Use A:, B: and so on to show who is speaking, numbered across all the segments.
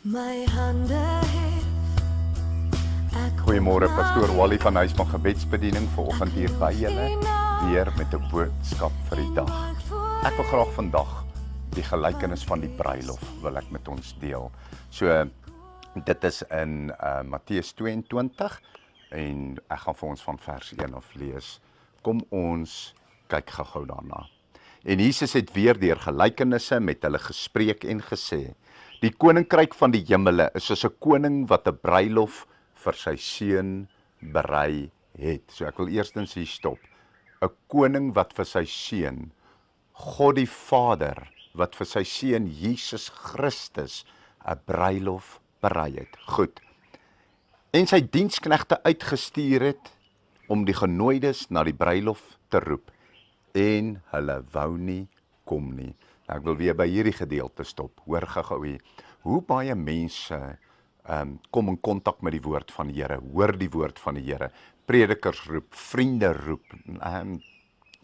A: My hande het ek
B: Goeiemôre, pastoor Wally van Huis van Gebedsbediening vanoggend hier by julle weer met 'n boodskap vir die dag. Ek wil graag vandag die gelykenis van die bruilof wil ek met ons deel. So dit is in Matteus 22 en ek gaan vir ons van vers 1 af lees. Kom ons kyk gou daarna. En Jesus het weer deur gelykenisse met hulle gespreek en gesê: Die koninkryk van die hemele is soos 'n koning wat 'n bruilof vir sy seun berei het. So ek wil eerstens hier stop. 'n Koning wat vir sy seun, God die Vader, wat vir sy seun Jesus Christus 'n bruilof berei het. Goed. En sy diensknegte uitgestuur het om die genooides na die bruilof te roep. En hulle wou nie kom nie. Nou, ek wil weer by hierdie gedeelte stop. Hoor gou hier. Hoe baie mense kom in kontak met die woord van die Here, hoor die woord van die Here. Predikers roep, vriende roep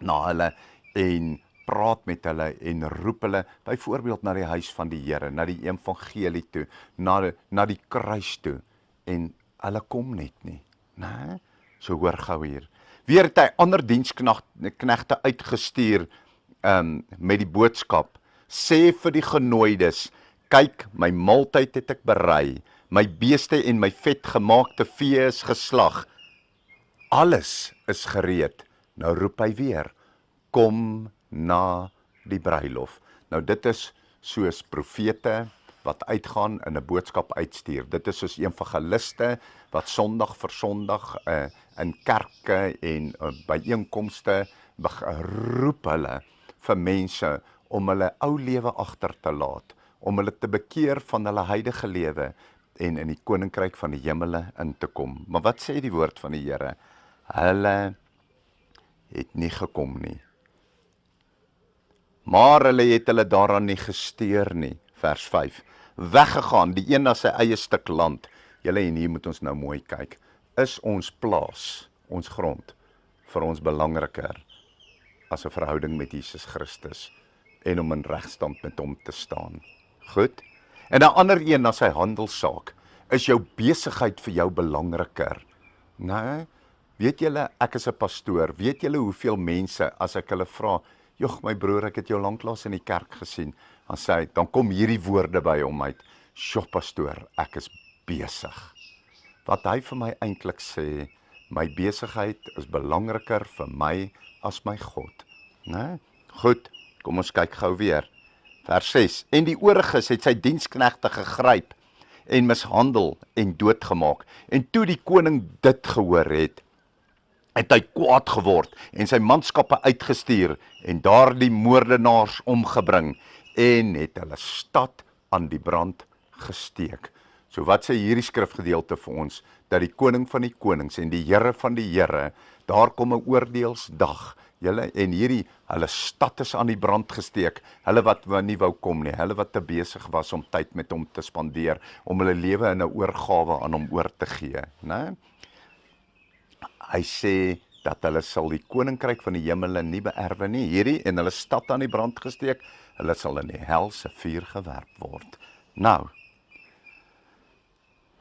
B: na hulle en praat met hulle en roep hulle byvoorbeeld na die huis van die Here, na die evangelie toe, na die kruis toe en hulle kom net nie. Nee? So hoor gou hier. Weer het hy ander diensknegte uitgestuur met die boodskap: Sê vir die genooides, kyk, my maaltyd het ek berei, my beeste en my vetgemaakte vee is geslag. Alles is gereed. Nou roep hy weer: Kom na die bruilof. Nou dit is soos profete wat uitgaan en 'n boodskap uitstuur. Dit is soos evangeliste wat Sondag vir Sondag in kerke en byeenkomste roep hulle vir mense om hulle ou lewe agter te laat, om hulle te bekeer van hulle huidige lewe en in die koninkryk van die hemele in te kom. Maar wat sê die woord van die Here? Hulle het nie gekom nie. Maar hulle het hulle daaraan nie gesteer nie. Vers 5. Weggegaan, die een na sy eie stuk land. Julle, en hier moet ons nou mooi kyk. Is ons plaas, ons grond, vir ons belangriker as 'n verhouding met Jesus Christus en om in regstand met hom te staan? Goed? En 'n ander een na sy handelssaak. Is jou besigheid vir jou belangriker? Nee? Weet julle, ek is 'n pastoor. Weet julle hoeveel mense, as ek hulle vra, "Jog, my broer, ek het jou lanklaas in die kerk gesien," dan sê hy, dan kom hierdie woorde by hom uit: "Sjoe, pastoor, ek is besig." Wat hy vir my eintlik sê, my besigheid is belangriker vir my as my God. Né? Goed, kom ons kyk gou weer. Vers 6. En die ooriges het sy diensknegte gegryp en mishandel en doodgemaak. En toe die koning dit gehoor het hy kwaad geword en sy manskappe uitgestuur en daardie moordenaars omgebring en het hulle stad aan die brand gesteek. So wat sê hierdie skrifgedeelte vir ons? Dat die koning van die konings en die Here van die Here, daar kom 'n oordeelsdag. Julle, en hierdie, hulle stad is aan die brand gesteek. Hulle wat nie wou kom nie, hulle wat te besig was om tyd met hom te spandeer, om hulle lewe in 'n oorgawe aan hom oor te gee, né? Hy sê dat hulle sal die koninkryk van die hemele nie beerwe nie, hierdie, en hulle stad aan die brand gesteek, hulle sal in die hel se vuur gewerp word. Nou,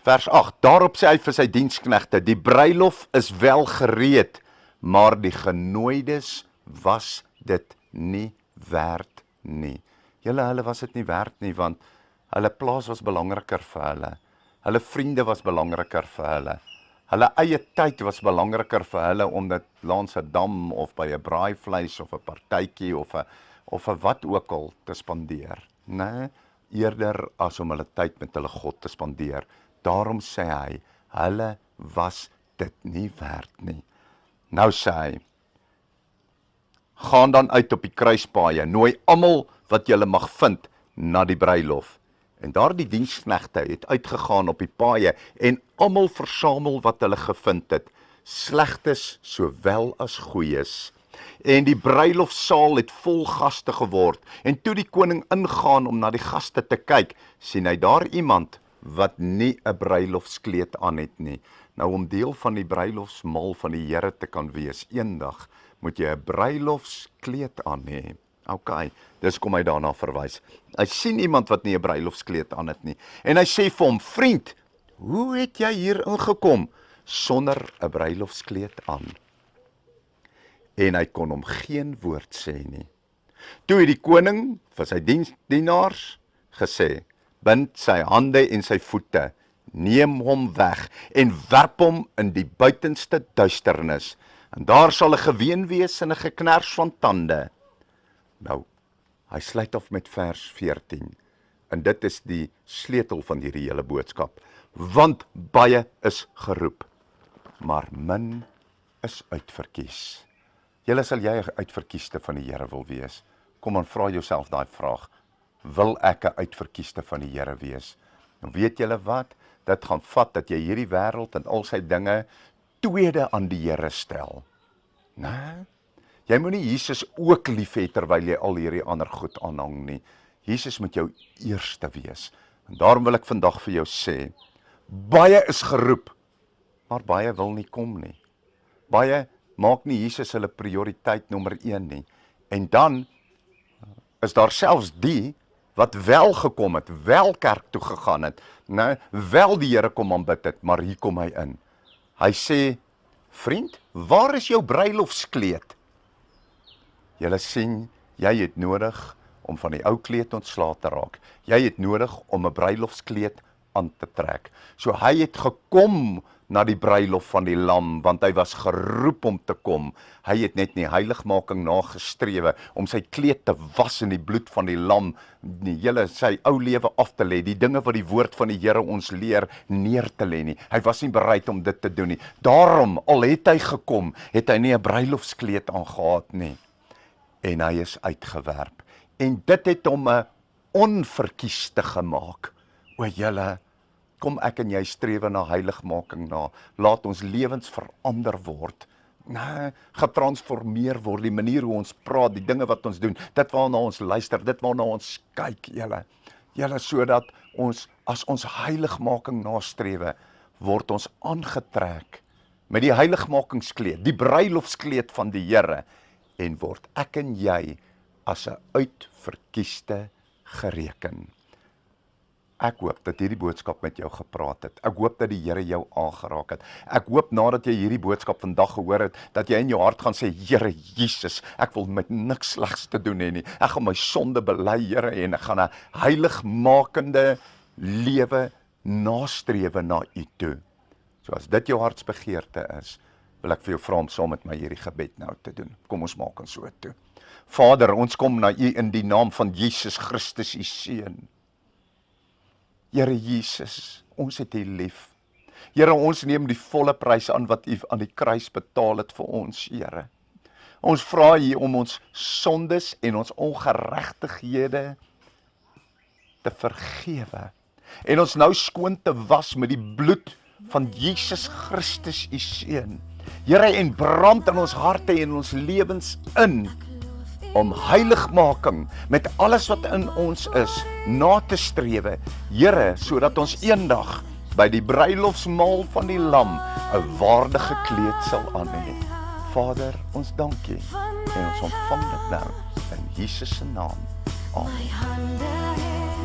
B: vers 8, daarop sê hy vir sy diensknegte: Die bruilof is wel gereed, maar die genooides was dit nie werd nie. Hulle was dit nie werd nie, want hulle plaas was belangriker vir hulle. Hulle vriende was belangriker vir hulle. Hulle eie tyd was belangriker vir hulle om dit langs 'n dam of by 'n braaivleis of 'n partytjie of 'n wat ook al te spandeer. Nee, eerder as om hulle tyd met hulle God te spandeer. Daarom sê hy, hulle was dit nie werd nie. Nou sê hy, gaan dan uit op die kruispaaie, nooi almal wat julle mag vind na die bruilof. En daardie diensknegte het uitgegaan op die paaie en almal versamel wat hulle gevind het, slegtes sowel as goeies. En die bruilofsaal het vol gaste geword. En toe die koning ingaan om na die gaste te kyk, sien hy daar iemand wat nie 'n bruilofskleed aan het nie. Nou om deel van die bruilofsmaal van die Here te kan wees, eendag moet jy 'n bruilofskleed aan hê. Okay, dis kom hy daarna verwys. Hy sien iemand wat nie 'n bruilofskleed aan het nie. En hy sê vir hom, vriend, hoe het jy hier ingekom sonder 'n bruilofskleed aan? En hy kon hom geen woord sê nie. Toe het die koning vir sy dienaars gesê, bind sy hande en sy voete, neem hom weg en werp hom in die buitenste duisternis. En daar sal 'n geween wees en 'n geknars van tande. Nou, hy sluit af met vers 14. En dit is die sleutel van hierdie hele boodskap. Want baie is geroep, maar min is uitverkies. Julle sal jy 'n uitverkieste van die Here wil wees? Kom aan, vra jouself daai vraag. Wil ek 'n uitverkieste van die Here wees? En weet julle wat? Dit gaan vat dat jy hierdie wêreld en al sy dinge tweede aan die Here stel. Nee, jy moenie Jesus ook lief hê terwyl jy al hierdie ander goed aanhang nie. Jesus moet jou eerste wees. En daarom wil ek vandag vir jou sê, baie is geroep, maar baie wil nie kom nie. Baie maak nie Jesus hulle prioriteit nommer 1 nie. En dan is daar selfs die wat wel gekom het, wel kerk toe gegaan het, nee, wel die Here kom aanbid het, maar hier kom hy in. Hy sê, vriend, waar is jou bruilofskleed? Julle sien, jy het nodig om van die ou kleed ontslae te raak. Jy het nodig om 'n bruilofskleed aan te trek. So hy het gekom na die bruilof van die lam, want hy was geroep om te kom. Hy het net nie heiligmaking nagestrewe om sy kleed te was in die bloed van die lam, die hele sy ou lewe af te lê, die dinge wat die woord van die Here ons leer neer te lê nie. Hy was nie bereid om dit te doen nie. Daarom, al het hy gekom, het hy nie 'n bruilofskleed aangehad nie. En hy is uitgewerp. En dit het hom 'n onverkieste gemaak. O julle, kom ek en jy strewe na heiligmaking na. Laat ons lewens verander word. Nee, getransformeer word, die manier hoe ons praat, die dinge wat ons doen, dit waarna ons luister, dit waarna ons kyk, julle sodat ons, as ons heiligmaking nastrewe, word ons aangetrek met die heiligmakingskleed, die bruilofskleed van die Here, en word ek en jy as 'n uitverkieste gereken. Ek hoop dat hierdie boodskap met jou gepraat het. Ek hoop dat die Here jou aangeraak het. Ek hoop nadat jy hierdie boodskap vandag gehoor het, dat jy in jou hart gaan sê, Here Jesus, ek wil met niks slegs te doen hê nie. Ek gaan my sonde bely, Here, en ek gaan 'n heiligmakende lewe nastrewe na U toe. So as dit jou hartsbegeerte is, wil ek vir jou vra om saam met my hierdie gebed nou te doen. Kom ons maak ons so toe. Vader, ons kom na U in die naam van Jesus Christus, U Seun. Here Jesus, ons het U lief. Here, ons neem die volle prys aan wat U aan die kruis betaal het vir ons, Here. Ons vra U om ons sondes en ons ongeregtighede te vergewe. En ons nou skoon te was met die bloed van Jesus Christus, U Seun. Here, en brand in ons harte en ons lewens in, om heiligmaking met alles wat in ons is, na te strewe, Here, sodat ons eendag by die bruilofsmaal van die lam 'n waardige kleed sal aan hê. Vader, ons dank U en ons ontvang dit nou in Jesus se naam. Amen.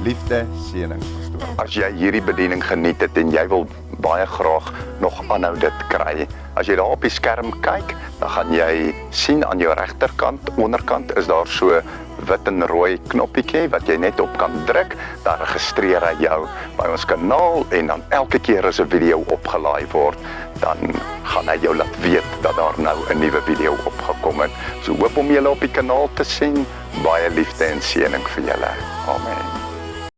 B: Liefde, seëning, pastoor. As jy hierdie bediening geniet het en jy wil baie graag nog aanhou dit kry, as jy daar op die skerm kyk, dan gaan jy sien aan jou regterkant, onderkant is daar so wit en rooi knoppietjie wat jy net op kan druk, dan registreer hy jou by ons kanaal en dan elke keer as 'n video opgelaai word, dan gaan hy jou laat weet dat daar nou 'n nuwe video opgekom het. So hoop om julle op die kanaal te sien. Baie liefde en seëning vir julle. Amen.